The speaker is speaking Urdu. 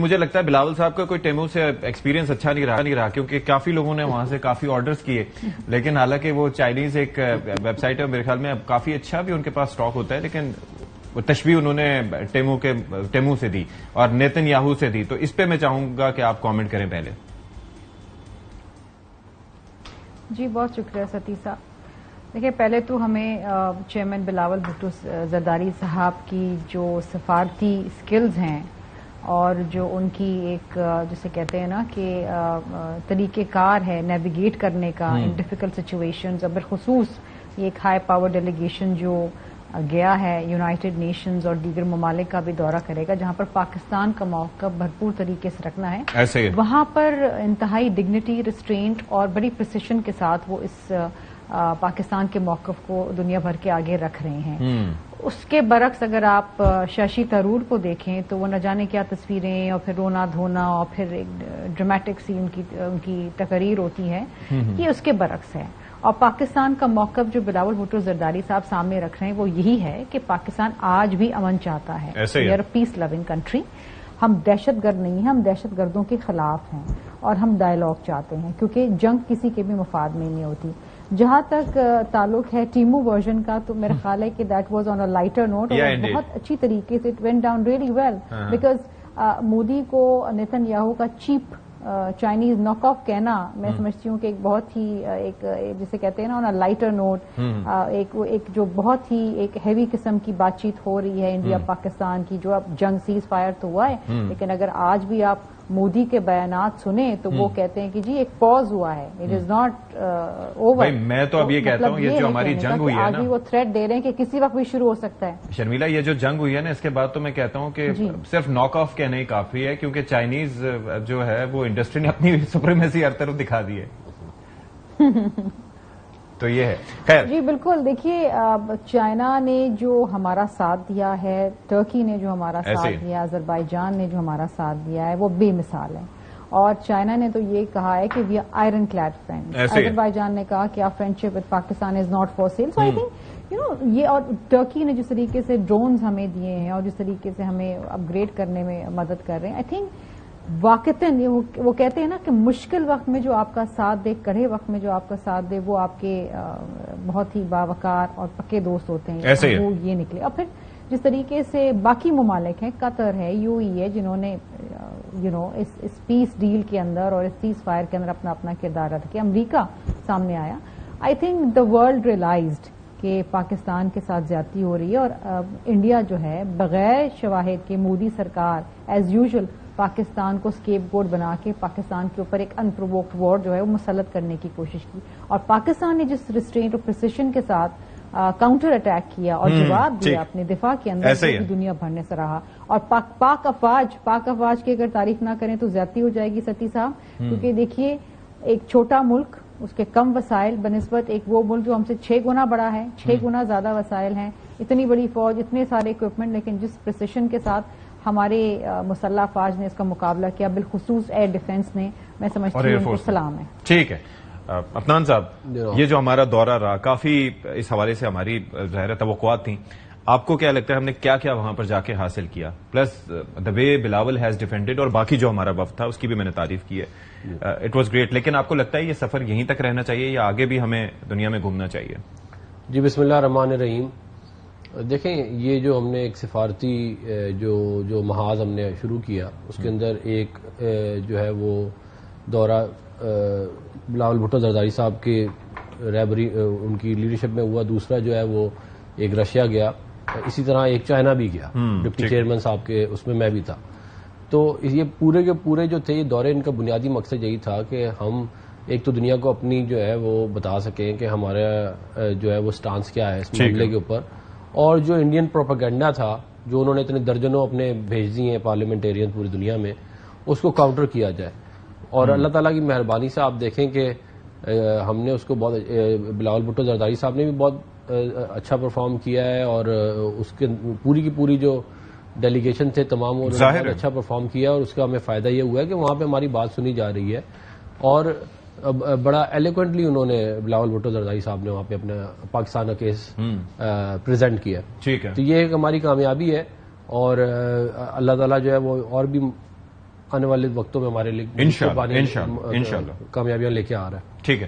مجھے لگتا ہے بلاول صاحب کا کوئی ٹیمو سے ایکسپیرینس اچھا نہیں رہا کیونکہ کافی لوگوں نے وہاں سے کافی آرڈرز کیے، لیکن حالانکہ وہ چائنیز ایک ویب سائٹ ہے، میرے خیال میں اب کافی اچھا بھی ان کے پاس اسٹاک ہوتا ہے، لیکن وہ تشبیہ انہوں نے ٹیمو سے دی اور نیتن یاہو سے دی. تو اس پہ میں چاہوں گا کہ آپ کامنٹ کریں پہلے. جی بہت شکریہ ستی صاحب. دیکھیں پہلے تو ہمیں چیئرمین بلاول بھٹو زرداری صاحب کی جو سفارتی سکلز ہیں اور جو ان کی ایک جسے کہتے ہیں نا کہ طریقہ کار ہے نیویگیٹ کرنے کا ان ڈیفیکلٹ سچویشنز، اور بالخصوص یہ ایک ہائی پاور ڈیلیگیشن جو گیا ہے یونائٹڈ نیشنز اور دیگر ممالک کا بھی دورہ کرے گا جہاں پر پاکستان کا موقف بھرپور طریقے سے رکھنا ہے، وہاں پر انتہائی ڈگنیٹی، ریسٹرینٹ اور بڑی پریسیشن کے ساتھ وہ اس پاکستان کے موقف کو دنیا بھر کے آگے رکھ رہے ہیں. اس کے برعکس اگر آپ ششی تھرور کو دیکھیں تو وہ نہ جانے کیا تصویریں اور پھر رونا دھونا اور پھر ایک ڈرمیٹک سی ان کی تقریر ہوتی ہے، یہ اس کے برعکس ہے. اور پاکستان کا موقف جو بلاول بھٹو زرداری صاحب سامنے رکھ رہے ہیں وہ یہی ہے کہ پاکستان آج بھی امن چاہتا ہے. We are peace loving country. ہم دہشت گرد نہیں ہیں، ہم دہشت گردوں کے خلاف ہیں اور ہم ڈائلاگ چاہتے ہیں کیونکہ جنگ کسی کے بھی مفاد میں نہیں ہوتی. جہاں تک تعلق ہے ٹیمو ورژن کا تو میرا خیال ہے کہ that was on a lighter note اور بہت اچھی طریقے سے it went down really well because Modi کو نیتن یاہو کا چیپ چائنیز ناک آف کہنا میں سمجھتی ہوں کہ ایک بہت ہی ایک جسے کہتے ہیں نا آن لائٹر نوٹ ایک جو بہت ہی ایک ہیوی قسم کی بات چیت ہو رہی ہے انڈیا پاکستان کی. جو اب جنگ سیز فائر تو ہوا ہے لیکن اگر آج بھی آپ مودی کے بیانات سنیں تو وہ کہتے ہیں کہ جی ایک پاز ہوا ہے، اٹ از ناٹ اوور. میں تو اب یہ کہتا ہوں یہ جو ہماری جنگ ہوئی ہے آج بھی وہ تھریٹ دے رہے ہیں کہ کسی وقت بھی شروع ہو سکتا ہے. شرمیلا یہ جو جنگ ہوئی ہے نا اس کے بعد تو میں کہتا ہوں کہ صرف ناک آف کہنا ہی کافی ہے کیونکہ چائنیز جو ہے وہ انڈسٹری نے اپنی سپریمیسی ہر طرف دکھا دی ہے. تو یہ ہے خیر. جی بالکل. دیکھیے چائنا نے جو ہمارا ساتھ دیا ہے، ترکی نے جو ہمارا ساتھ دیا، آذربائیجان نے جو ہمارا ساتھ دیا ہے وہ بے مثال ہے. اور چائنا نے تو یہ کہا ہے کہ we are iron clad friend. Azerbaijan نے کہا کہ آپ friendship with Pakistan is not for sale. So I think یہ اور ترکی نے جس طریقے سے ڈرونز ہمیں دیے ہیں اور جس طریقے سے ہمیں اپ گریڈ کرنے میں مدد کر رہے ہیں، آئی تھنک واقعتاً وہ کہتے ہیں نا کہ مشکل وقت میں جو آپ کا ساتھ دے، کڑے وقت میں جو آپ کا ساتھ دے، وہ آپ کے بہت ہی باوقار اور پکے دوست ہوتے ہیں. وہ یہ نکلے. اور پھر جس طریقے سے باقی ممالک ہیں، قطر ہے، یو ای ہے، جنہوں نے اس پیس ڈیل کے اندر اور اس سیز فائر کے اندر اپنا اپنا کردار ادا کیا. امریکہ سامنے آیا. I think the world realised کہ پاکستان کے ساتھ زیادتی ہو رہی ہے اور انڈیا جو ہے بغیر شواہد کے مودی سرکار ایز یوزول پاکستان کو اسکیپ گوڈ بنا کے پاکستان کے اوپر ایک انپرووکڈ وار جو ہے وہ مسلط کرنے کی کوشش کی. اور پاکستان نے جس ریسٹرینٹ اور پریسیشن کے ساتھ کاؤنٹر اٹیک کیا اور جواب دیا اپنے دفاع کے اندر، دنیا بھر نے سراہا. اور پاک افواج کی اگر تعریف نہ کریں تو زیادتی ہو جائے گی ستی صاحب. کیونکہ دیکھیے ایک چھوٹا ملک، اس کے کم وسائل بنسبت ایک وہ ملک جو ہم سے 6 گنا بڑا ہے، 6 گنا زیادہ وسائل ہیں، اتنی بڑی فوج، اتنے سارے اکوپمنٹ، لیکن جس پریسیشن کے ساتھ ہمارے مسلح افواج نے اس کا مقابلہ کیا، بالخصوص ایئر ڈیفنس نے، میں سمجھتی ہوں ان کو سلام ہے. ٹھیک ہے عدنان صاحب، یہ جو ہمارا دورہ رہا کافی اس حوالے سے ہماری ظاہر توقعات تھیں. آپ کو کیا لگتا ہے ہم نے کیا کیا وہاں پر جا کے حاصل کیا؟ Plus the way Bilawal has defended اور باقی جو ہمارا وفد تھا اس کی بھی میں نے تعریف کی ہے. It was great. لیکن آپ کو لگتا ہے یہ سفر یہیں تک رہنا چاہیے یا آگے بھی ہمیں دنیا میں گھومنا چاہیے؟ جی بسم اللہ الرحمن الرحیم. دیکھیں یہ جو ہم نے ایک سفارتی جو محاذ ہم نے شروع کیا اس کے اندر ایک جو ہے وہ دورہ بلاول بھٹو زرداری صاحب کے رہبری ان کی لیڈرشپ میں ہوا. دوسرا جو ہے وہ ایک رشیا گیا، اسی طرح ایک چائنا بھی گیا ڈپٹی چیئرمین صاحب کے، اس میں میں بھی تھا. تو یہ پورے کے پورے جو تھے یہ دورے، ان کا بنیادی مقصد یہی تھا کہ ہم ایک تو دنیا کو اپنی جو ہے وہ بتا سکیں کہ ہمارا جو ہے وہ سٹانس کیا ہے اس معاملے کے اوپر، اور جو انڈین پروپیگنڈا تھا جو انہوں نے اتنے درجنوں اپنے بھیج دی ہیں پارلیمنٹیرین پوری دنیا میں، اس کو کاؤنٹر کیا جائے. اور اللہ تعالیٰ کی مہربانی سے آپ دیکھیں کہ ہم نے اس کو بہت، بلاول بھٹو زرداری صاحب نے بھی بہت اچھا پرفارم کیا ہے اور اس کے پوری کی پوری جو ڈیلیگیشن تھے تمام انہوں نے بہت اچھا پرفارم کیا. اور اس کا ہمیں فائدہ یہ ہوا ہے کہ وہاں پہ ہماری بات سنی جا رہی ہے اور بڑا ایلیکوینٹلی انہوں نے بلاول بھٹو زرداری صاحب نے وہاں پہ اپنا پاکستان کا کیس پریزنٹ کیا. ٹھیک ہے. تو یہ ایک ہماری کامیابی ہے اور اللہ تعالیٰ جو ہے وہ اور بھی آنے والے وقتوں میں ہمارے لیے انشاءاللہ کامیابیاں لے کے آ رہا ہے. ٹھیک ہے.